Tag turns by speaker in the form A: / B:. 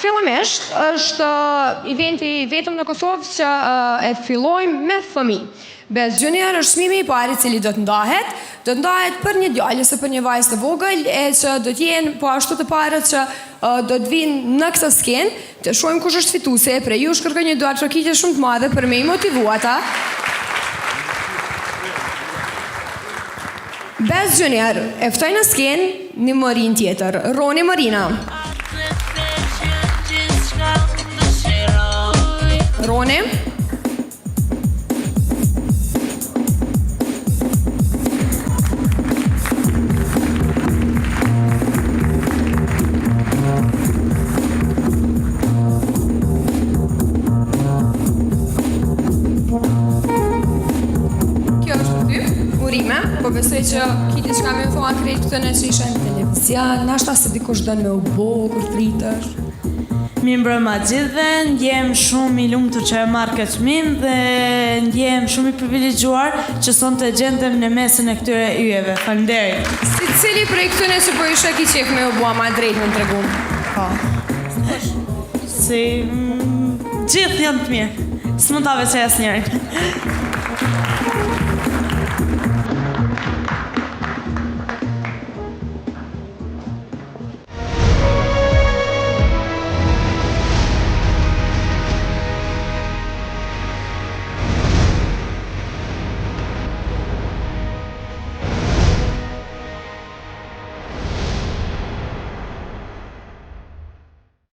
A: fillimisht është eventi vetëm në Kosovë që e fillojmë me fëmijë. Best Junior është çmimi i parë i cili do të ndahet për një djalë ose për një vajzë të vogël e që do të jenë po ashtu të parët që do të vinë në këtë skenë, të shohim kush është fituese. Prej jush kërkoj një duar trokitje shumë të madhe për me i motivu ata. Best Junior e ftoj në skenë një morin tjetër, Roni Marina. Roni. Po besoj që kiti që kam info krejt këtë në që isha në televizion, nashta se dikush dënë me u bo, kur fritësh.
B: Mi mbrëma gjithve, ndjem shumë i lumtur që e marrë këtë çmim dhe ndjem shumë i privilegjuar që son të gjendem në mesën e këtyre yjeve. Faleminderit.
A: Si cili prej këtyne që po isha ki qef me u bua ma drejt në tregun?
B: Po. Si gjithë janë të mirë. S'mund ta veçaj asnjërin.